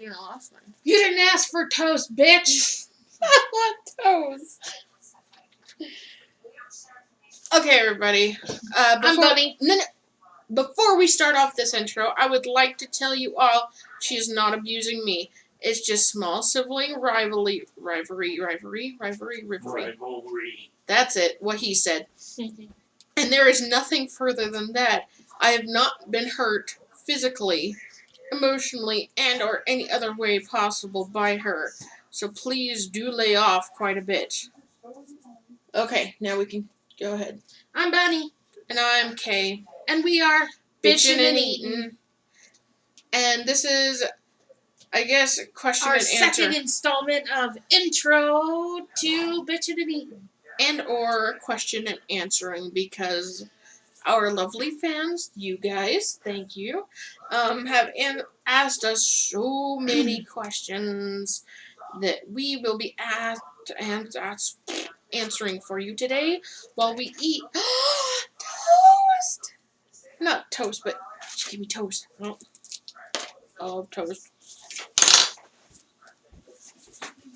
Your last one. You didn't ask for toast, bitch. I want toast. Okay, everybody. I'm Bunny. Before we start off this intro, I would like to tell you all she is not abusing me. It's just small sibling rivalry. That's it, what he said. And there is nothing further than that. I have not been hurt physically, emotionally, and or any other way possible by her. So please do lay off quite a bit. Okay, now we can go ahead. I'm Bunny. And I'm Kay. And we are Bitchin' and Eatin'. And this is, I guess, question our and answer. second installment of Intro to Bitchin' and Eatin'. And or question and answering, because our lovely fans, you guys, thank you, have asked us so many questions that we will be answering for you today while we eat toast. Not toast, but just give me toast. Oh, toast.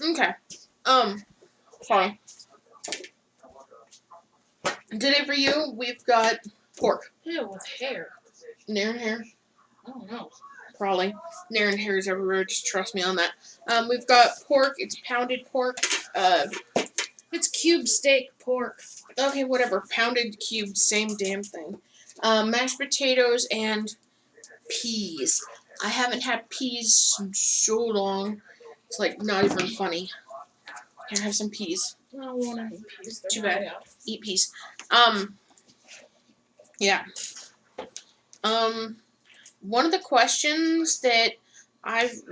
Okay. Sorry. Today for you, we've got pork. Ew, with hair. Nair and hair. Oh, no. Probably. Nair and hair is everywhere. Just trust me on that. We've got pork. It's pounded pork. It's cube steak pork. Okay, whatever. Pounded, cubed, same damn thing. Mashed potatoes and peas. I haven't had peas in so long. It's like not even funny. Here, have some peas. I don't want any peas. Too bad. Eat peas. Yeah. One of the questions that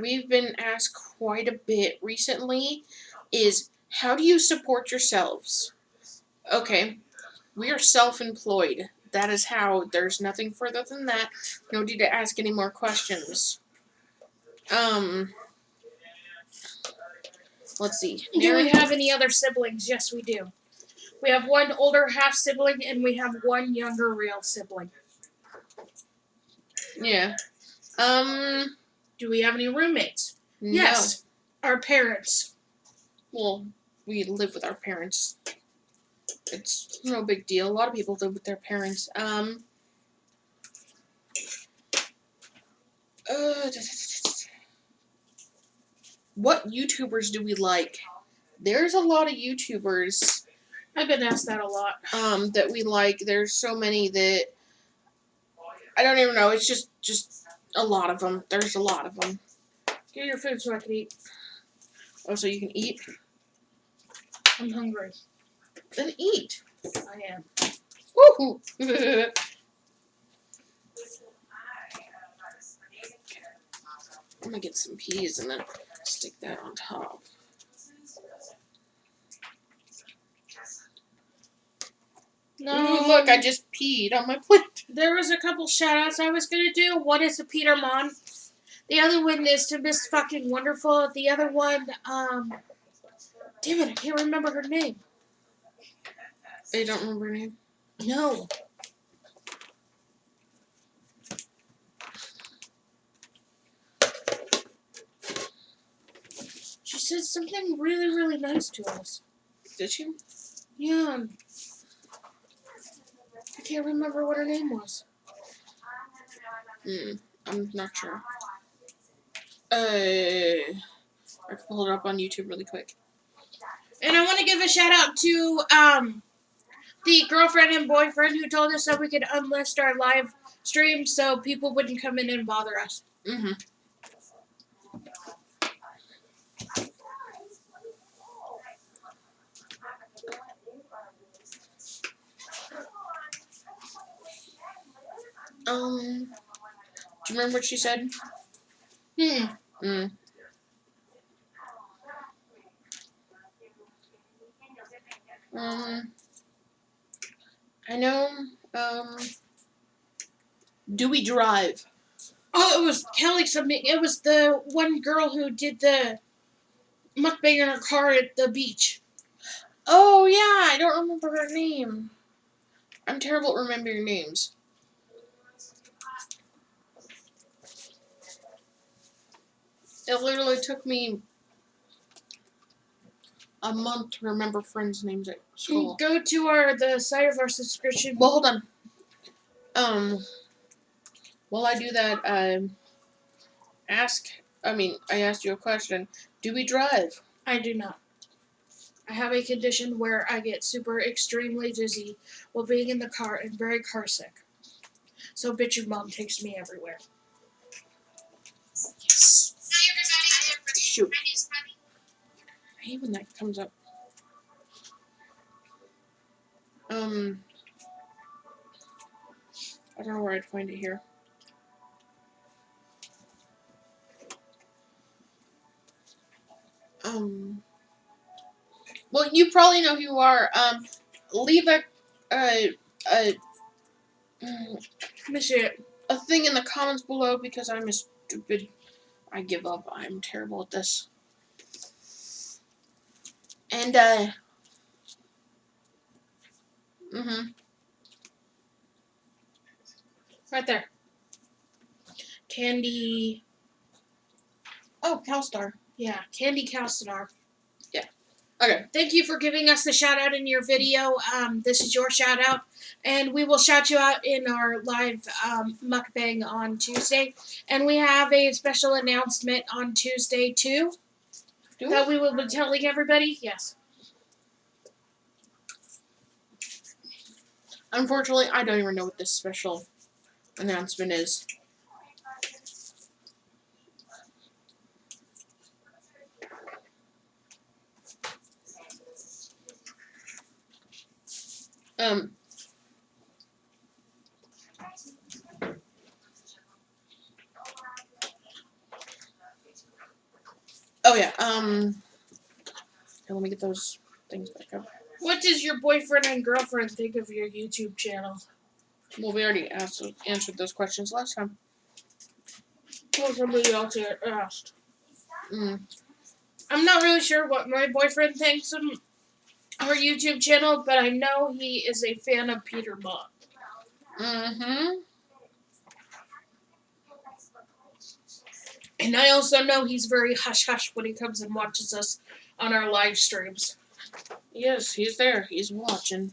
we've been asked quite a bit recently is, how do you support yourselves? Okay, we are self-employed. That is how. There's nothing further than that. No need to ask any more questions. Let's see. Do we have any other siblings? Yes, we do. We have one older half sibling and we have one younger real sibling. Yeah. Do we have any roommates? No. Yes. Our parents. Well, we live with our parents. It's no big deal. A lot of people live with their parents. What YouTubers do we like? There's a lot of YouTubers. I've been asked that a lot. That we like. There's so many that I don't even know. It's just a lot of them. There's a lot of them. Get your food so I can eat. Oh, so you can eat? I'm hungry. Then eat. I am. Woohoo! I'm gonna get some peas and then stick that on top. No. Ooh, look, I just peed on my plate. There was a couple shoutouts I was gonna do. One is to Peter Mon. The other one is to Miss Fucking Wonderful. The other one, damn it, I can't remember her name. You don't remember her name? No. She said something really, really nice to us. Did she? Yeah. I can't remember what her name was. I'm not sure. I can pull it up on YouTube really quick. And I want to give a shout out to the girlfriend and boyfriend who told us that we could unlist our live stream so people wouldn't come in and bother us. Mm-hmm. Do you remember what she said? I know, do we drive? Oh, it was Kelly something. It was the one girl who did the mukbang in her car at the beach. Oh, yeah, I don't remember her name. I'm terrible at remembering names. It literally took me a month to remember friends' names at school. Go to the site of our subscription. Well, hold on. While I do that, I asked you a question. Do we drive? I do not. I have a condition where I get super extremely dizzy while being in the car and very car sick. So bitch, your mom takes me everywhere. Shoot. I hate when that comes up. I don't know where I'd find it here. Well, you probably know who you are. Leave a thing in the comments below because I'm a stupid. I give up. I'm terrible at this. And Right there. Candy. Oh, Cowstar. Yeah, Candy Calcinar. Yeah. Okay. Thank you for giving us the shout out in your video. This is your shout out, and we will shout you out in our live mukbang on Tuesday. And we have a special announcement on Tuesday too that we will be telling everybody. Yes. Unfortunately, I don't even know what this special announcement is. Oh yeah. Let me get those things back up. What does your boyfriend and girlfriend think of your YouTube channel? Well, we already answered those questions last time. Well, somebody else asked. Mm. I'm not really sure what my boyfriend thinks of our YouTube channel, but I know he is a fan of Peter Buck. Mm-hmm. And I also know he's very hush-hush when he comes and watches us on our live streams. Yes, he's there. He's watching.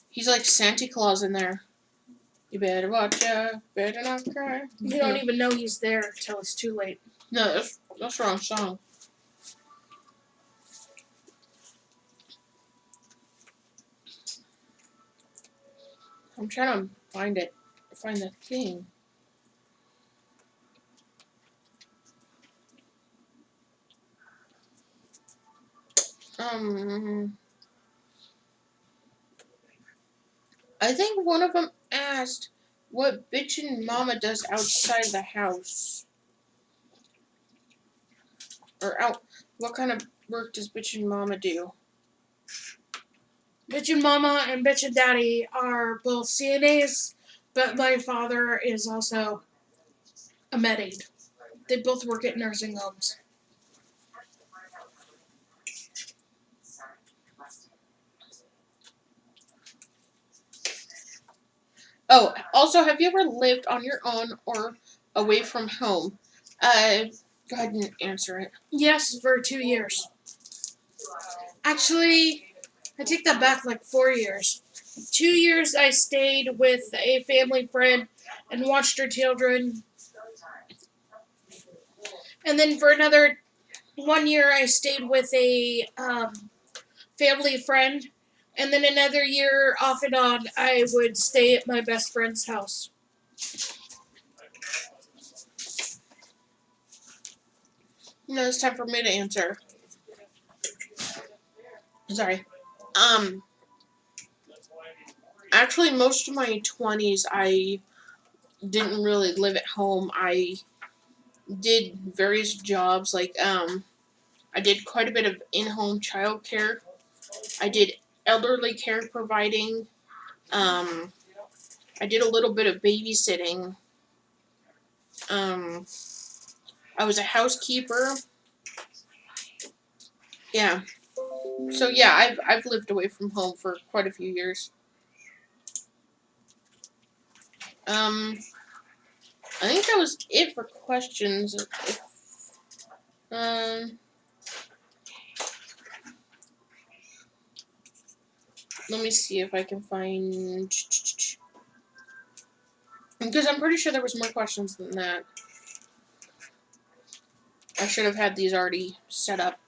He's like Santa Claus in there. You better watch out. Better not cry. You don't even know he's there until it's too late. No, that's the wrong song. I'm trying to find the thing. I think one of them asked what bitchin' mama does outside the house. Or what kind of work does bitchin' mama do? Bitchin' Mama and Bitchin' Daddy are both CNAs, but my father is also a med aid. They both work at nursing homes. Oh, also, have you ever lived on your own or away from home? Go ahead and answer it. Yes, for 2 years. Actually, I take that back, like 4 years. 2 years I stayed with a family friend and watched her children. And then for another 1 year I stayed with a family friend. And then another year, off and on, I would stay at my best friend's house. No, it's time for me to answer. Sorry. Actually, most of my 20s, I didn't really live at home. I did various jobs, like, I did quite a bit of in-home childcare. I did elderly care providing. I did a little bit of babysitting. I was a housekeeper. Yeah. So yeah, I've lived away from home for quite a few years. I think that was it for questions. Let me see if I can find, because I'm pretty sure there was more questions than that. I should have had these already set up.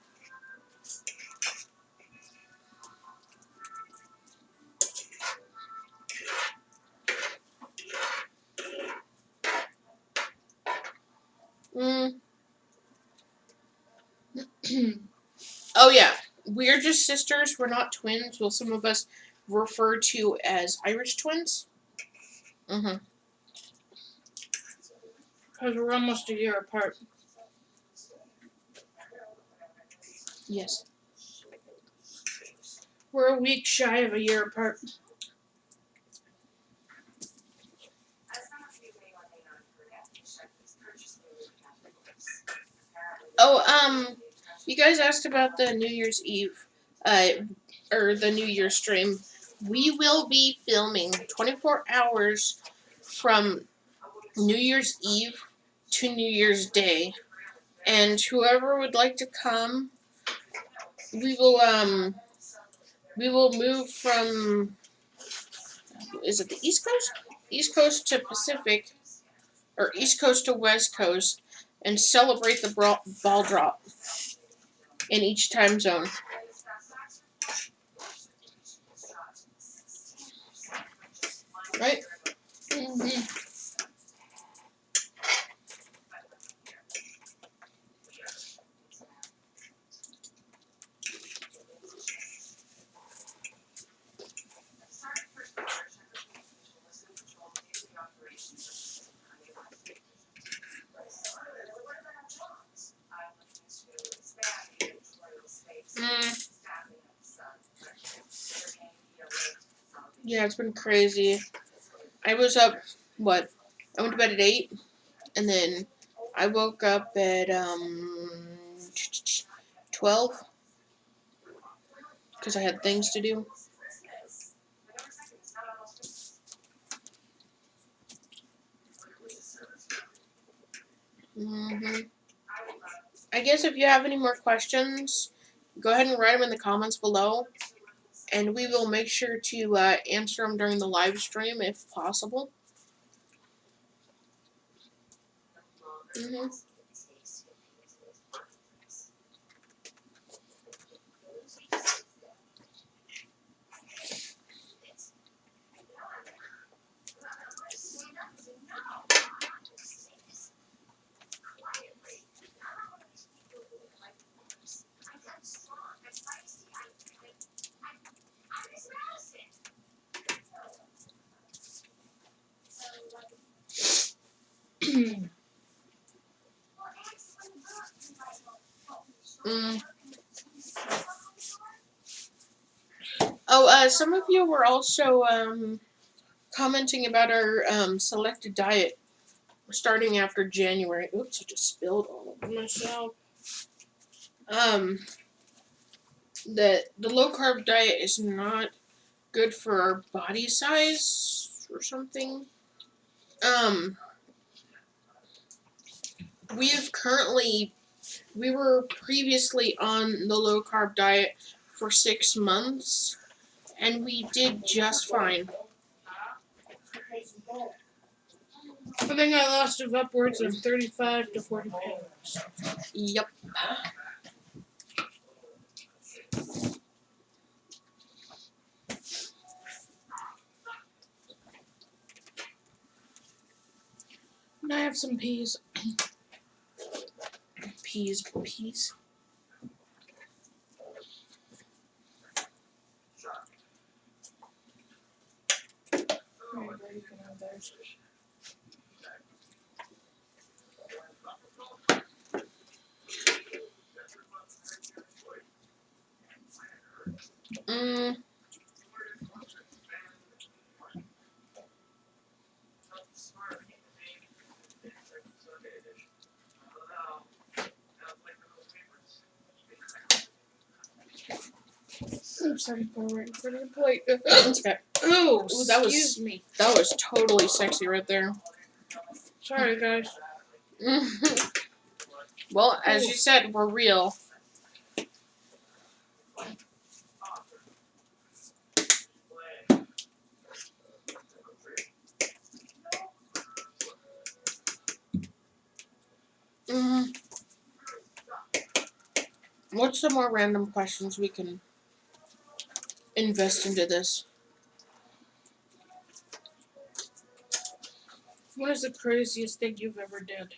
Oh yeah, we're just sisters. We're not twins. Well, some of us refer to as Irish twins. Because we're almost a year apart. Yes. We're a week shy of a year apart. Oh, you guys asked about the New Year's Eve, or the New Year's stream. We will be filming 24 hours from New Year's Eve to New Year's Day, and whoever would like to come, we will move from, is it the East Coast? East Coast to Pacific, or East Coast to West Coast, and celebrate the ball drop in each time zone. Right? Yeah, it's been crazy. I was up, I went to bed at 8, and then I woke up at 12 because I had things to do. I guess if you have any more questions, go ahead and write them in the comments below, and we will make sure to answer them during the live stream if possible. Oh, some of you were also commenting about our selected diet starting after January. Oops, I just spilled all over myself. The low carb diet is not good for our body size or something. We were previously on the low carb diet for 6 months, and we did just fine. I think I lost of upwards of 35 to 40 pounds. Yep. And I have some peas. Peas. You can have those. Oops, I'm pouring right in front of the plate. Okay. Oh, excuse me. That was totally sexy right there. Sorry, guys. Well, as you said, we're real. Mm. What's some more random questions we can invest into this? What is the craziest thing you've ever did?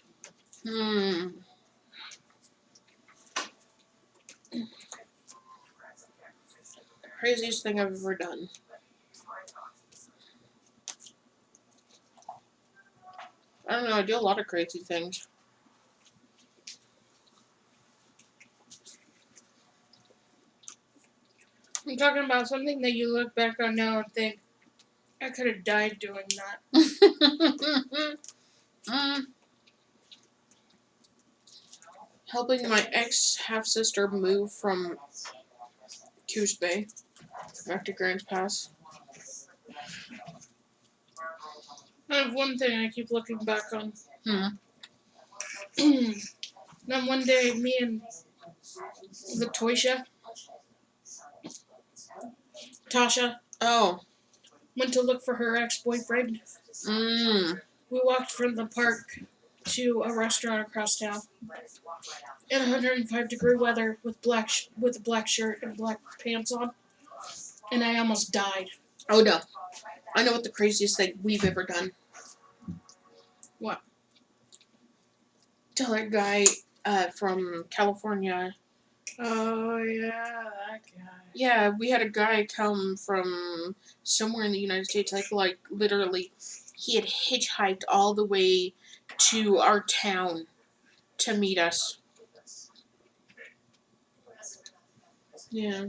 Craziest thing I've ever done. I don't know, I do a lot of crazy things. I'm talking about something that you look back on now and think, I could have died doing that. Helping my ex half-sister move from Coos Bay back to Grants Pass. I have one thing I keep looking back on. Hmm. Then one day, me and Latoisha, Tasha, went to look for her ex-boyfriend. We walked from the park to a restaurant across town in 105-degree weather with a black shirt and black pants on, and I almost died. Oh no. I know what the craziest thing we've ever done. What? Tell that guy from California. Oh, yeah, that guy. Yeah, we had a guy come from somewhere in the United States, like literally, he had hitchhiked all the way to our town to meet us. Yeah.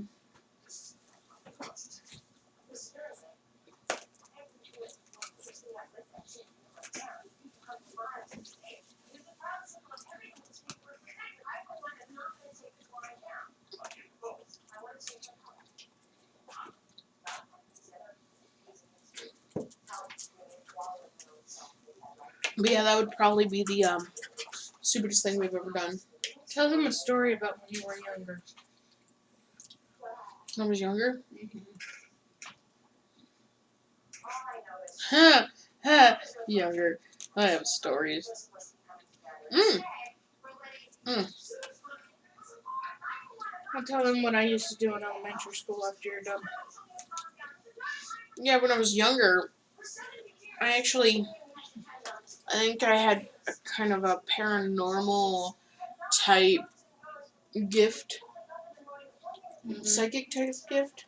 But yeah, that would probably be the stupidest thing we've ever done. Tell them a story about when you were younger. When I was younger? Younger. I have stories. I'll tell them what I used to do in elementary school after you're done. Yeah, when I was younger, I think I had a kind of a paranormal type gift. Psychic type gift?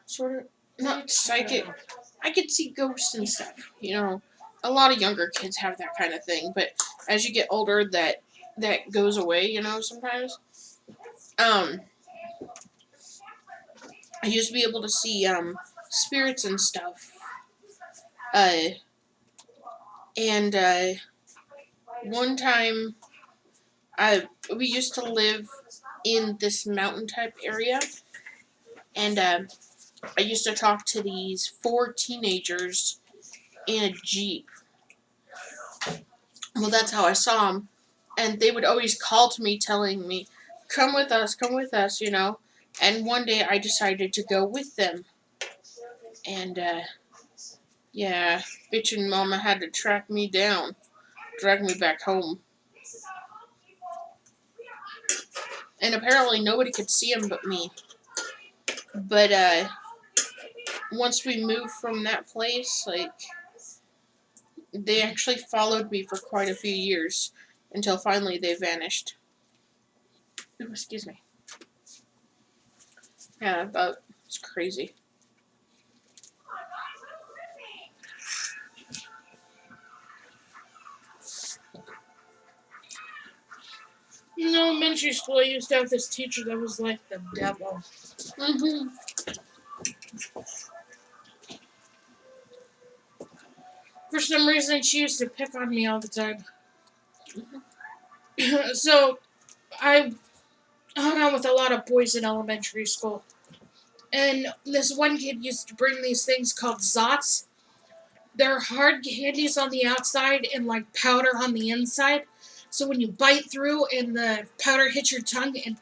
Sort of. Not psychic. I could see ghosts and stuff, you know. A lot of younger kids have that kind of thing, but as you get older, that goes away, you know, sometimes. I used to be able to see spirits and stuff. And one time, we used to live in this mountain type area, and I used to talk to these 4 teenagers in a Jeep. Well, that's how I saw them. And they would always call to me telling me, come with us, you know. And one day I decided to go with them. And, yeah, bitchin' mama had to track me down, drag me back home. And apparently nobody could see him but me. But, once we moved from that place, like, they actually followed me for quite a few years until finally they vanished. Ooh, excuse me. Yeah, it's crazy. In elementary school, I used to have this teacher that was like the devil. Mm-hmm. For some reason, she used to pick on me all the time. So, I hung out with a lot of boys in elementary school. And this one kid used to bring these things called Zots. They're hard candies on the outside and like powder on the inside. So when you bite through and the powder hits your tongue, it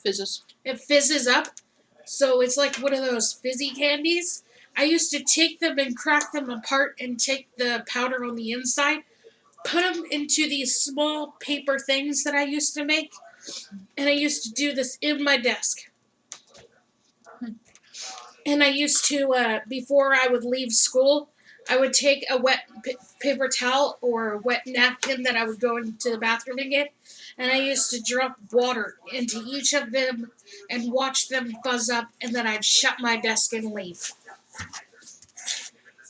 Fizzes. it fizzes up. So it's like one of those fizzy candies. I used to take them and crack them apart and take the powder on the inside, put them into these small paper things that I used to make, and I used to do this in my desk. And I used to, before I would leave school, I would take a wet paper towel or a wet napkin that I would go into the bathroom and get, and I used to drop water into each of them and watch them fuzz up, and then I'd shut my desk and leave.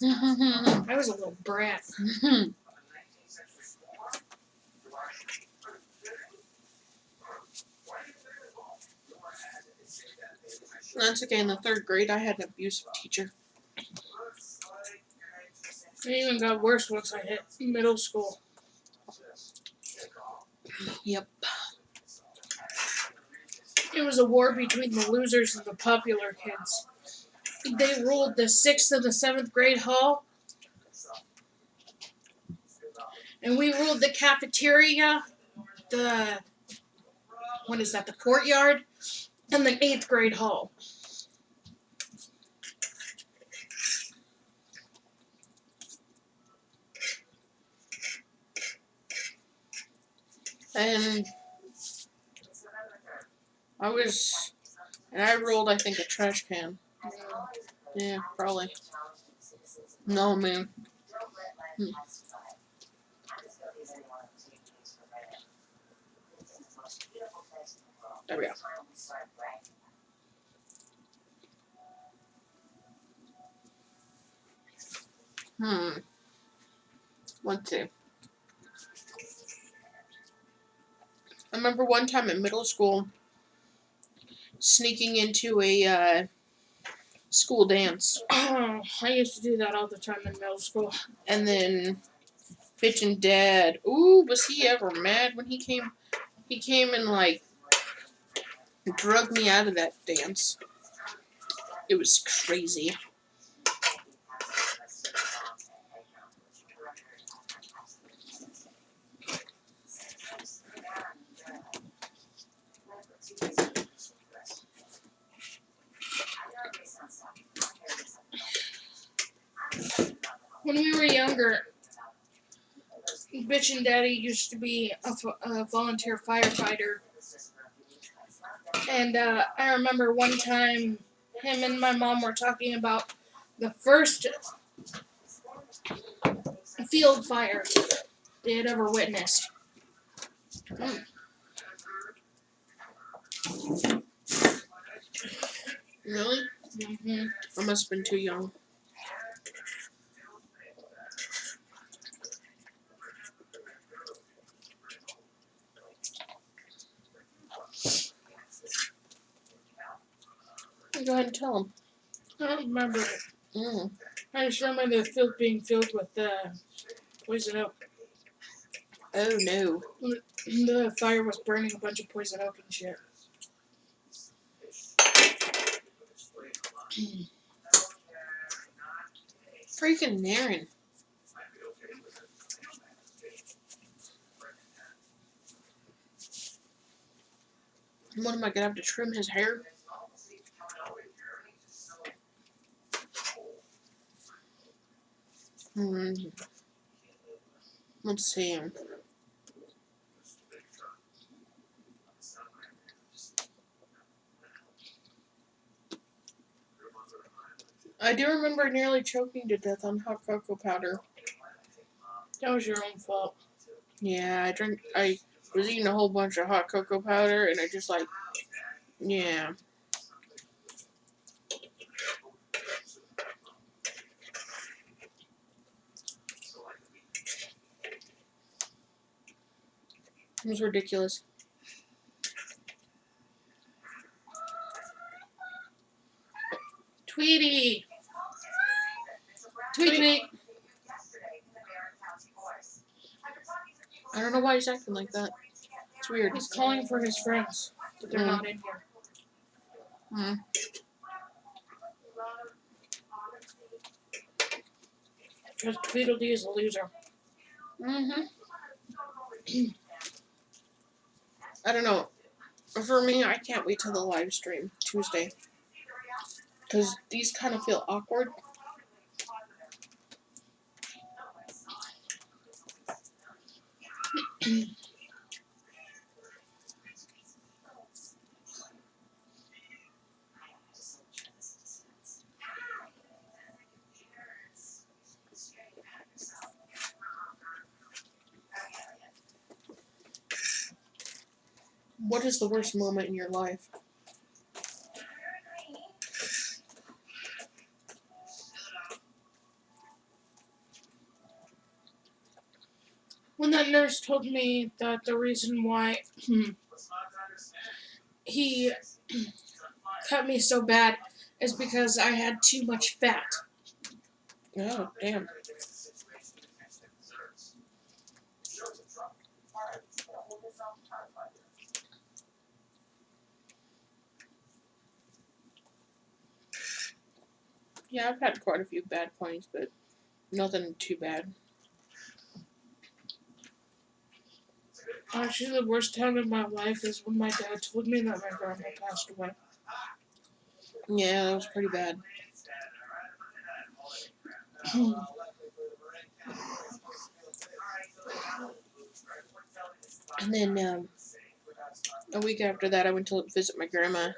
I was a little brat. That's okay. In the 3rd grade, I had an abusive teacher. It even got worse once I hit middle school. Yep. It was a war between the losers and the popular kids. They ruled the 6th and the 7th grade hall, and we ruled the cafeteria, the the courtyard, and the 8th grade hall. And I rolled, I think, a trash can. Yeah, probably. No, man. There we go. Let's see. I remember one time in middle school sneaking into a school dance. Oh, I used to do that all the time in middle school. And then bitchin' dad. Ooh, was he ever mad when he came? He came and like drug me out of that dance. It was crazy. When we were younger, Bitch and Daddy used to be a volunteer firefighter. And I remember one time him and my mom were talking about the first field fire they had ever witnessed. Really? Mm-hmm. I must have been too young. Go ahead and tell him. I don't remember it. I just remember the field being filled with poison oak. Oh no. The fire was burning a bunch of poison oak and shit. Freaking Naren. What am I gonna have to trim his hair? Let's see. I do remember nearly choking to death on hot cocoa powder. That was your own fault. Yeah, I was eating a whole bunch of hot cocoa powder, and I just like, yeah. It was ridiculous. Tweety! Tweet! I don't know why he's acting like that. It's weird. He's calling for his friends, but they're not in here. Because Tweedledee is a loser. Mm-hmm. I don't know. For me, I can't wait till the live stream Tuesday. Because these kind of feel awkward. What is the worst moment in your life? When that nurse told me that the reason why he cut me so bad is because I had too much fat. Oh, damn. Yeah, I've had quite a few bad points, but nothing too bad. Actually, the worst time of my life is when my dad told me that my grandma passed away. Yeah, that was pretty bad. And then a week after that, I went to visit my grandma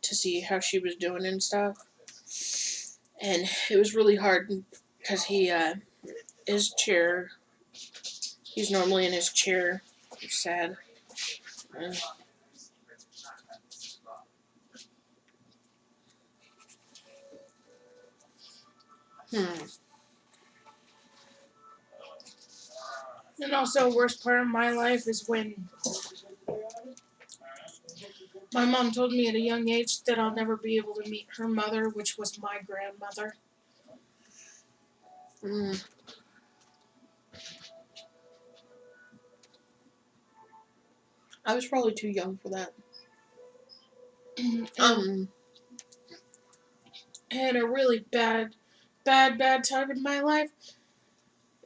to see how she was doing and stuff. And it was really hard because his chair, he's normally in his chair. It's sad. Uh, hmm. And also, worst part of my life is when my mom told me at a young age that I'll never be able to meet her mother, which was my grandmother. Mm. I was probably too young for that. And a really bad time in my life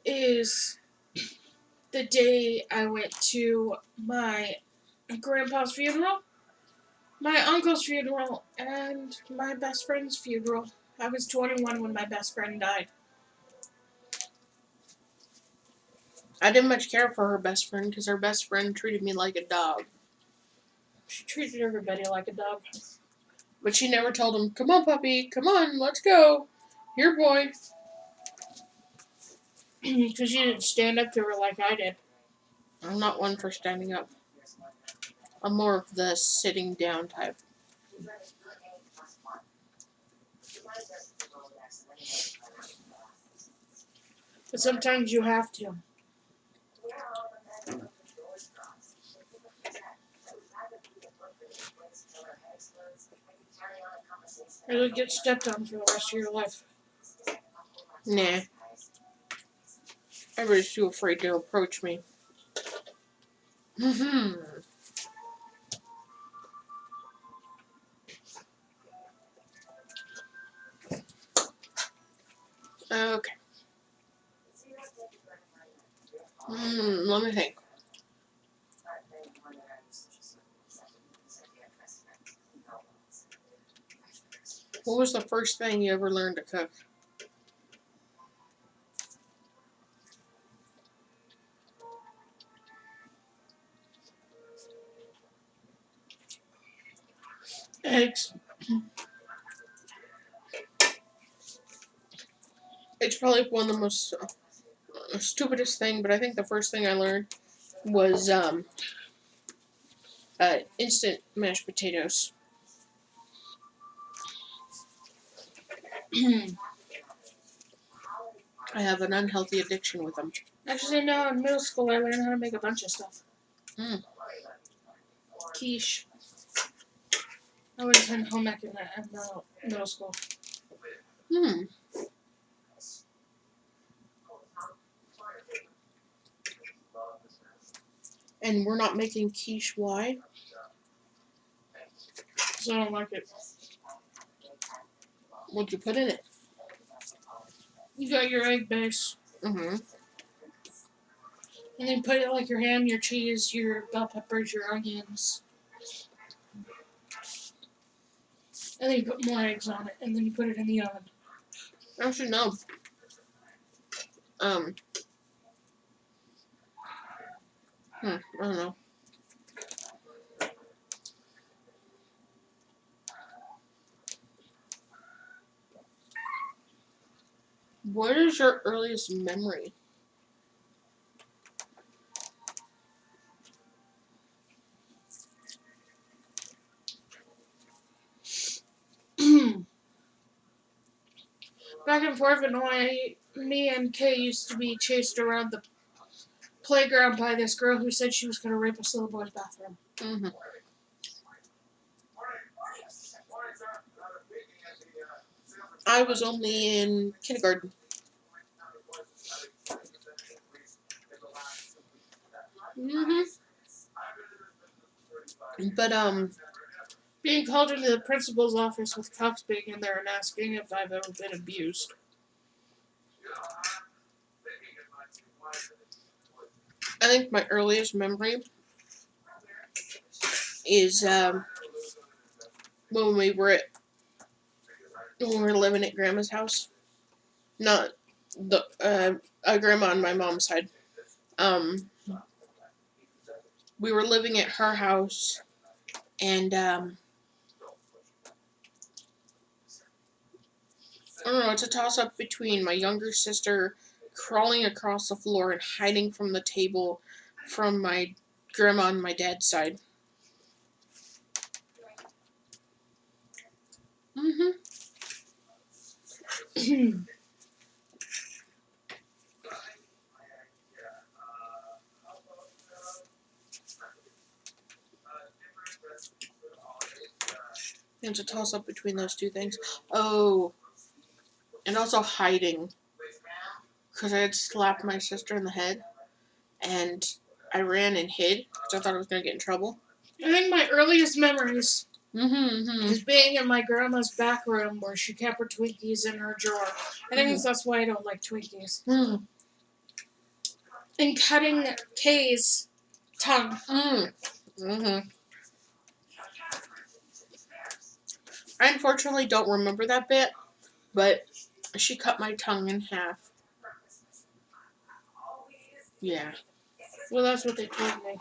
is the day I went to my grandpa's funeral, my uncle's funeral, and my best friend's funeral. I was 21 when my best friend died. I didn't much care for her best friend because her best friend treated me like a dog. She treated everybody like a dog. But she never told him, "Come on, puppy, come on, let's go. Here, boy." Because you didn't stand up to her like I did. I'm not one for standing up. I'm more of the sitting down type. But sometimes you have to. Or you'll get stepped on for the rest of your life. Nah. Everybody's too afraid to approach me. Okay. Let me think. What was the first thing you ever learned to cook? Eggs. It's probably one of the most stupidest thing, but I think the first thing I learned was instant mashed potatoes. I have an unhealthy addiction with them. Actually, no, in middle school I learned how to make a bunch of stuff. Mm. Quiche. I was in home ec in middle school. And we're not making quiche. Why? So I don't like it. What'd you put in it? You got your egg base. Mm-hmm. And then put it like your ham, your cheese, your bell peppers, your onions. And then you put more eggs on it. And then you put it in the oven. Actually, no. I don't know. What is your earliest memory? Back and forth, and me and Kay used to be chased around the playground by this girl who said she was going to rape us in the boys' bathroom. Mm-hmm. I was only in kindergarten. Mm-hmm. But, Being called into the principal's office with cuffs being in there and asking if I've ever been abused. I think my earliest memory is, when we were living at Grandma's house. Not the, Grandma on my mom's side. We were living at her house, and, I don't know, it's a toss-up between my younger sister crawling across the floor and hiding from the table from my grandma on my dad's side. Mm-hmm. It's a toss-up between those two things. Oh, and also hiding. Because I had slapped my sister in the head, and I ran and hid because I thought I was going to get in trouble. I think my earliest memories Mm-hmm. is being in my grandma's back room where she kept her Twinkies in her drawer. I think that's why I don't like Twinkies. Mm. And cutting Kay's tongue. Mm-hmm. I unfortunately don't remember that bit, but she cut my tongue in half. Yeah. Well, that's what they told me.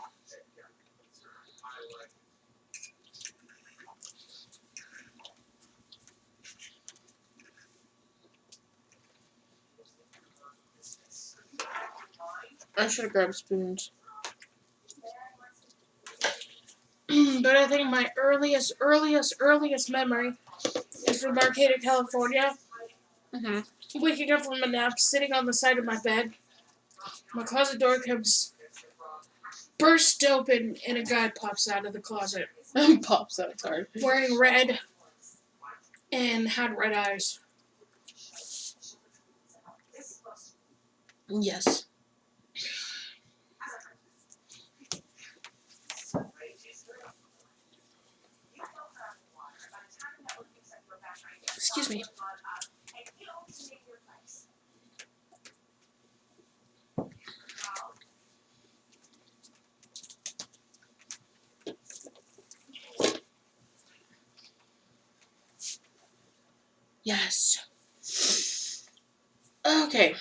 I should have grabbed spoons. But I think my earliest memory is from Arcata, California. Mm-hmm. Waking up from a nap, sitting on the side of my bed. My closet door comes burst open, and a guy pops out of the closet. Pops out, sorry. Wearing red and had red eyes. Yes. Excuse me. Yes. Okay.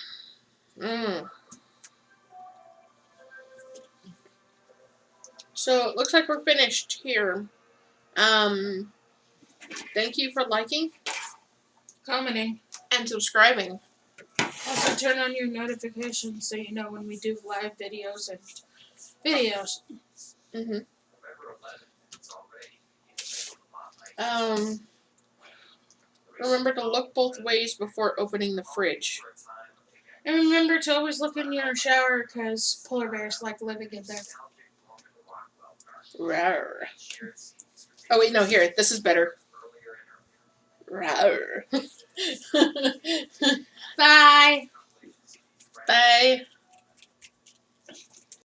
So it looks like we're finished here. Thank you for liking, Commenting. and subscribing. Also turn on your notifications so you know when we do live videos and videos. Mm-hmm. Remember to look both ways before opening the fridge. And remember to always look in your shower because polar bears like living in there. Rawr. Oh wait, no, here, this is better. Rawr. Bye! Bye.